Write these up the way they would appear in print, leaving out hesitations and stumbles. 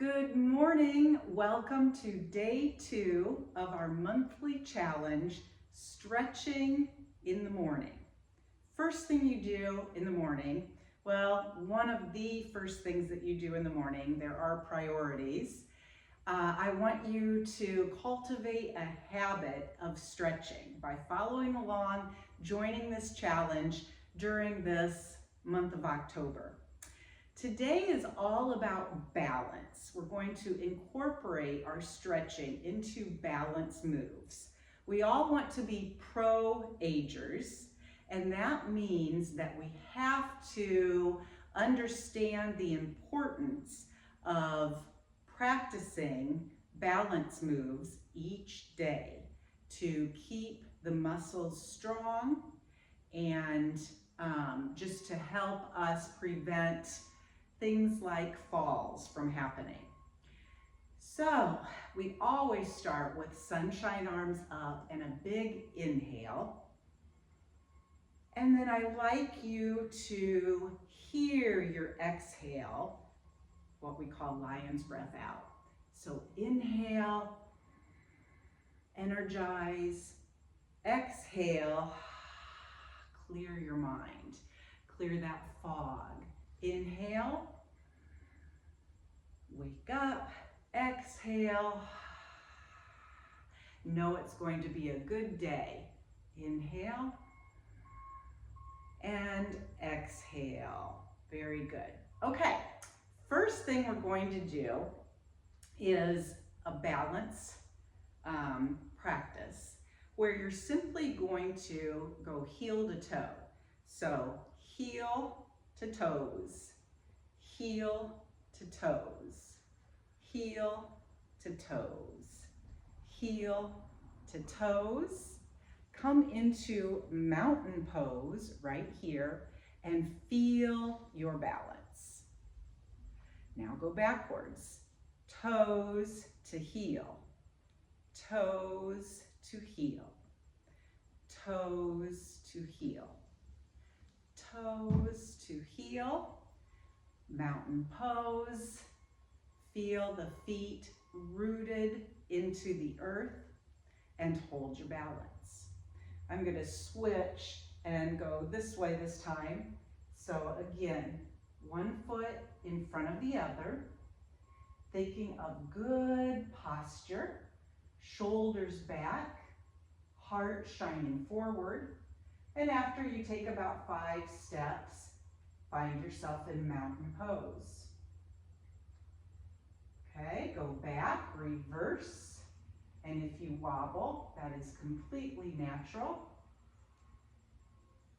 Good morning. Welcome to day 2 of our monthly challenge, stretching in the morning. First thing you do in the morning, well, one of the first things that you do in the morning, there are priorities. I want you to cultivate a habit of stretching by following along, joining this challenge during this month of October. Today is all about balance. We're going to incorporate our stretching into balance moves. We all want to be pro-agers, and that means that we have to understand the importance of practicing balance moves each day to keep the muscles strong and just to help us prevent things like falls from happening. So we always start with sunshine arms up and a big inhale. And then I like you to hear your exhale, what we call lion's breath out. So inhale, energize, exhale, clear your mind, clear that fog. Inhale, wake up, exhale. Know it's going to be a good day. Inhale and exhale. Very good. Okay, first thing we're going to do is a balance practice where you're simply going to go heel to toe. So heel to toes, heel to toes, heel to toes, heel to toes. Come into mountain pose right here and feel your balance. Now go backwards, toes to heel, toes to heel, toes to heel, toes to heel, mountain pose. Feel the feet rooted into the earth and hold your balance. I'm going to switch and go this way this time. So again, one foot in front of the other, thinking of good posture, shoulders back, heart shining forward. And after you take about 5 steps, find yourself in mountain pose. Okay, go back, reverse, and if you wobble, that is completely natural.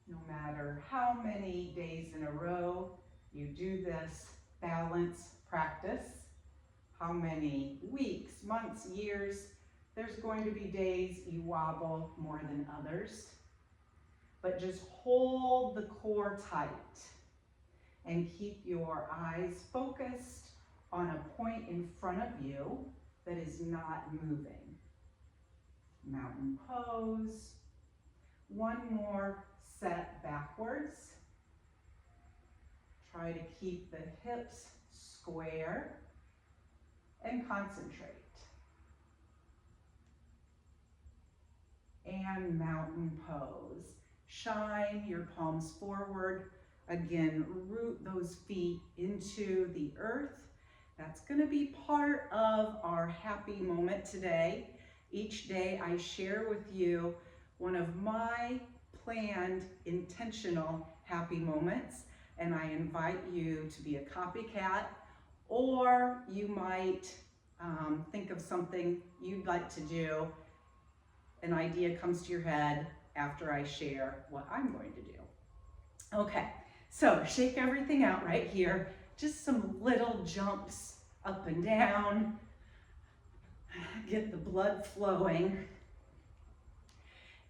No matter how many days in a row you do this balance practice, how many weeks, months, years, there's going to be days you wobble more than others. But just hold the core tight and keep your eyes focused on a point in front of you that is not moving. Mountain pose. One more set backwards. Try to keep the hips square and concentrate. And mountain pose. Shine your palms forward. Again, root those feet into the earth. That's going to be part of our happy moment today. Each day I share with you one of my planned intentional happy moments, and I invite you to be a copycat, or you might think of something you'd like to do. An idea comes to your head after I share what I'm going to do. Okay, so shake everything out right here. Just some little jumps up and down. Get the blood flowing.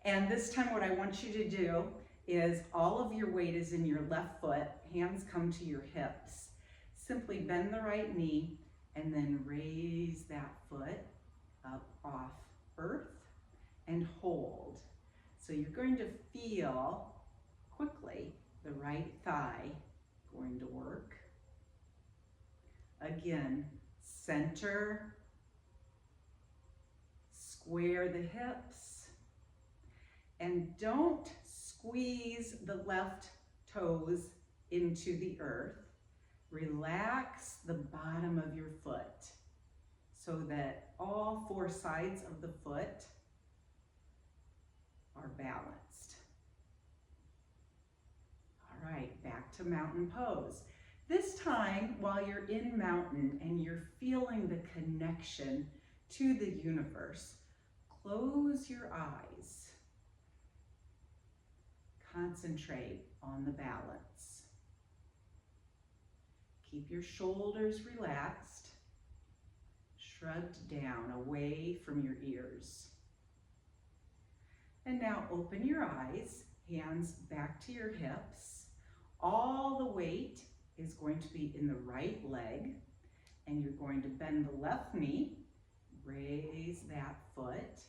And this time what I want you to do is all of your weight is in your left foot, hands come to your hips. Simply bend the right knee and then raise that foot up off earth and hold. So you're going to feel quickly the right thigh going to work. Again, center, square the hips, and don't squeeze the left toes into the earth. Relax the bottom of your foot so that all four sides of the foot are balanced. All right, back to mountain pose. This time, while you're in mountain and you're feeling the connection to the universe, close your eyes. Concentrate on the balance. Keep your shoulders relaxed, shrugged down away from your ears. And now open your eyes, hands back to your hips. All the weight is going to be in the right leg, and you're going to bend the left knee, raise that foot,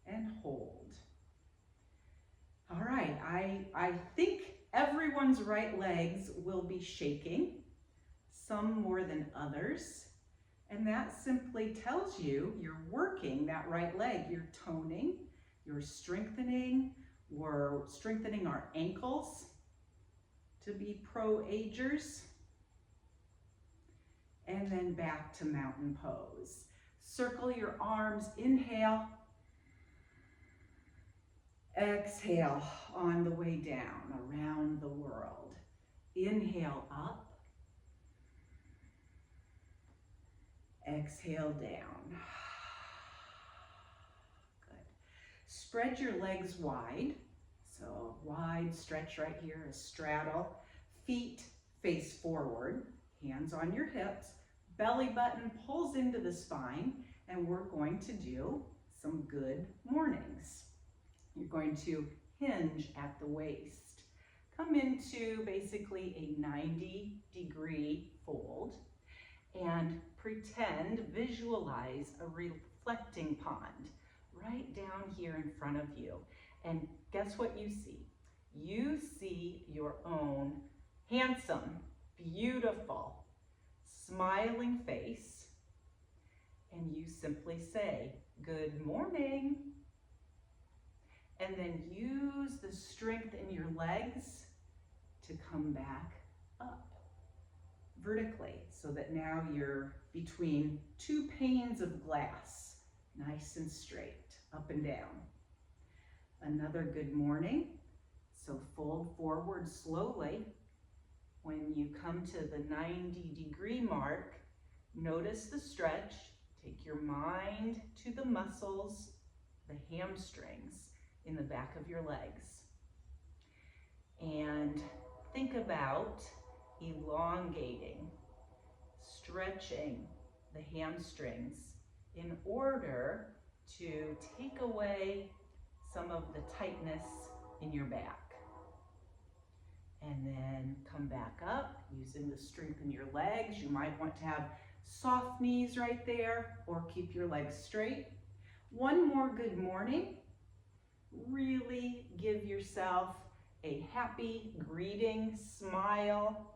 and hold. All right, I think everyone's right legs will be shaking, some more than others, and that simply tells you you're working that right leg. You're toning, you're strengthening. We're strengthening our ankles to be pro-agers. And then back to mountain pose. Circle your arms, inhale. Exhale on the way down, around the world. Inhale up. Exhale down. Good. Spread your legs wide. So wide stretch right here, a straddle. Feet face forward, hands on your hips. Belly button pulls into the spine, and we're going to do some good mornings. You're going to hinge at the waist. Come into basically a 90-degree fold and pretend, visualize a reflecting pond right down here in front of you. And guess what you see? You see your own handsome, beautiful, smiling face, and you simply say, "Good morning." And then use the strength in your legs to come back up vertically so that now you're between two panes of glass, nice and straight, up and down. Another good morning. So fold forward slowly. When you come to the 90-degree mark, notice the stretch. Take your mind to the muscles, the hamstrings in the back of your legs. And think about elongating, stretching the hamstrings in order to take away some of the tightness in your back. And then come back up using the strength in your legs. You might want to have soft knees right there or keep your legs straight. One more good morning. Really give yourself a happy greeting, smile,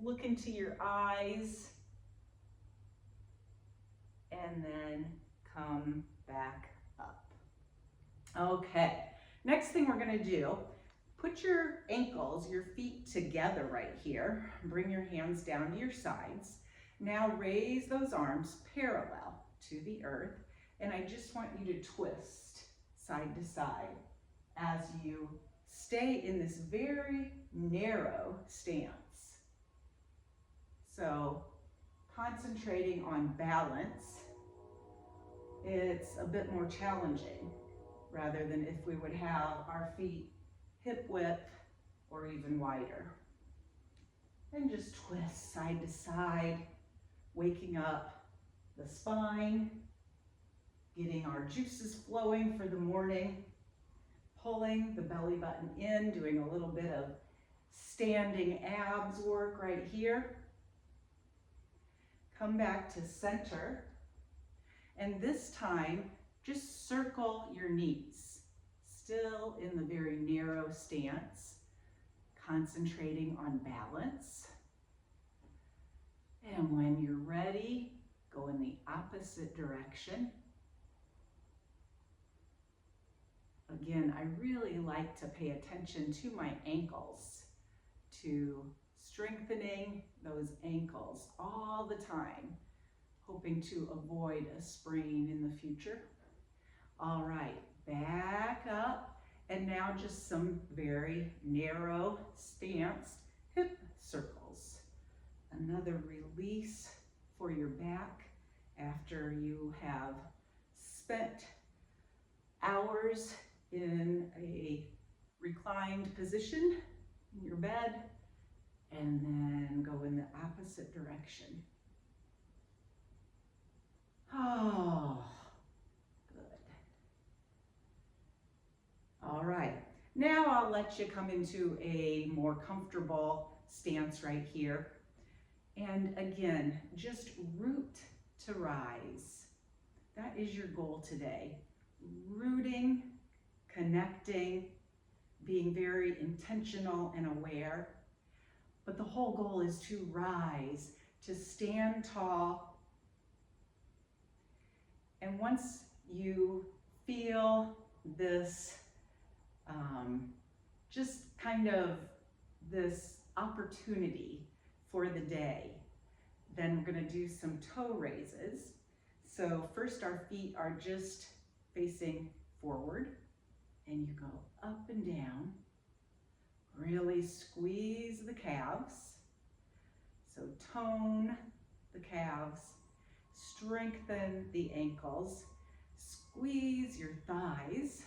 look into your eyes, and then come back up. Okay, next thing we're gonna do, put your ankles, your feet together right here. Bring your hands down to your sides. Now raise those arms parallel to the earth, and I just want you to twist side to side as you stay in this very narrow stance. So concentrating on balance, it's a bit more challenging rather than if we would have our feet hip width or even wider. And just twist side to side, waking up the spine, getting our juices flowing for the morning, pulling the belly button in, doing a little bit of standing abs work right here. Come back to center, and this time, just circle your knees, still in the very narrow stance, concentrating on balance. And when you're ready, the opposite direction. Again, I really like to pay attention to my ankles, to strengthening those ankles all the time, hoping to avoid a sprain in the future. All right, back up, and now just some very narrow stance hip circles. Another release for your back after you have spent hours in a reclined position in your bed, and then go in the opposite direction. Oh, good. All right, now I'll let you come into a more comfortable stance right here. And again, just root to rise. That is your goal today. Rooting, connecting, being very intentional and aware. But the whole goal is to rise, to stand tall. And once you feel this, just kind of this opportunity for the day, then we're going to do some toe raises. So first our feet are just facing forward, and you go up and down. Really squeeze the calves. So tone the calves, strengthen the ankles, squeeze your thighs,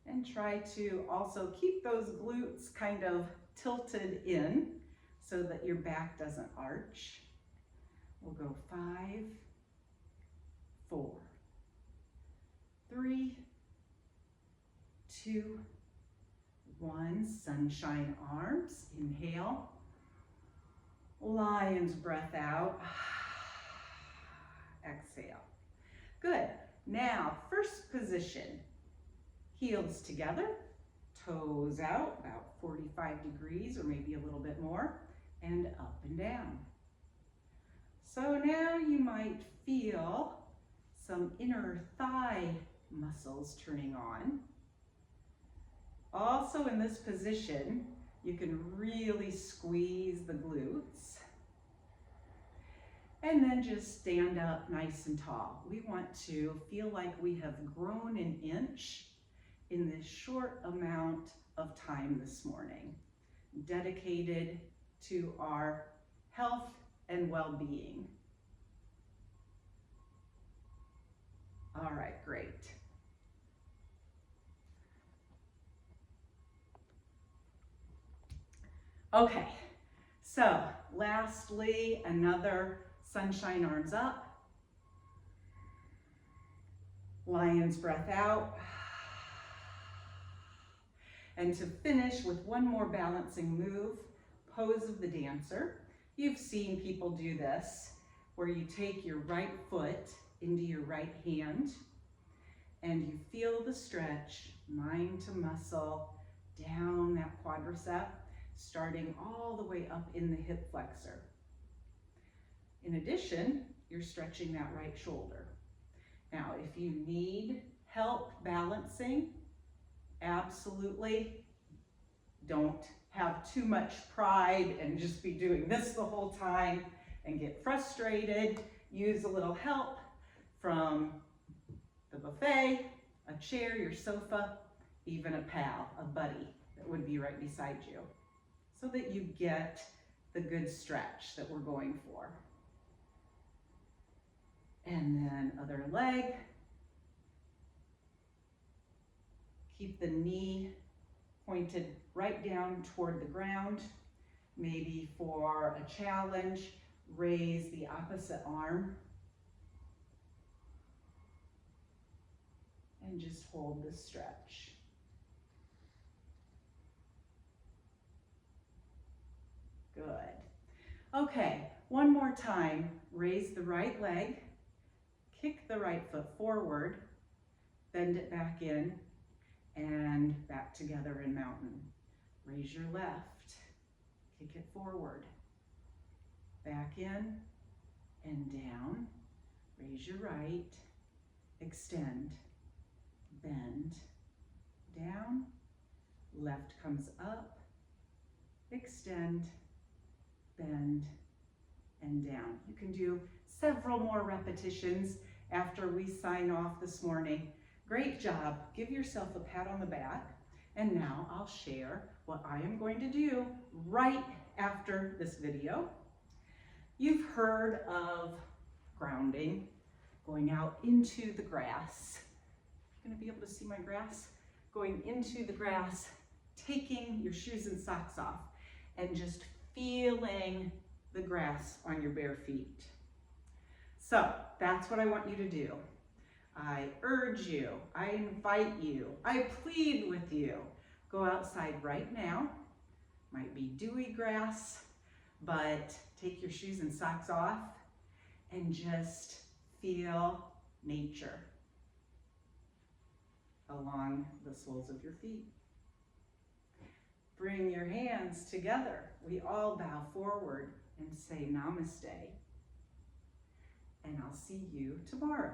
and try to also keep those glutes kind of tilted in so that your back doesn't arch. We'll go 5, 4, 3, 2, 1. Sunshine arms. Inhale. Lion's breath out. Exhale. Good. Now, first position. Heels together, toes out, about 45 degrees or maybe a little bit more, and up and down. So now you might feel some inner thigh muscles turning on. Also in this position, you can really squeeze the glutes. And then just stand up nice and tall. We want to feel like we have grown an inch in this short amount of time this morning, dedicated to our health and well-being. All right, great. Okay, so lastly, another sunshine arms up, lion's breath out. And to finish with one more balancing move, pose of the dancer. You've seen people do this, where you take your right foot into your right hand, and you feel the stretch, mind to muscle, down that quadricep, starting all the way up in the hip flexor. In addition, you're stretching that right shoulder. Now, if you need help balancing, absolutely don't have too much pride and just be doing this the whole time and get frustrated. Use a little help from the buffet, a chair, your sofa, even a pal, a buddy that would be right beside you, so that you get the good stretch that we're going for. And then other leg. Keep the knee pointed right down toward the ground. Maybe for a challenge, raise the opposite arm. And just hold the stretch. Good. Okay, one more time. Raise the right leg, kick the right foot forward, bend it back in, and back together in mountain. Raise your left, kick it forward, back in, and down. Raise your right, extend, bend, down. Left comes up, extend, bend, and down. You can do several more repetitions after we sign off this morning. Great job. Give yourself a pat on the back. And now I'll share what I am going to do right after this video. You've heard of grounding, going out into the grass. You're going to be able to see my grass? Going into the grass, taking your shoes and socks off, and just feeling the grass on your bare feet. So that's what I want you to do. I urge you, I invite you, I plead with you. Go outside right now. Might be dewy grass, but take your shoes and socks off and just feel nature along the soles of your feet. Bring your hands together. We all bow forward and say namaste. And I'll see you tomorrow.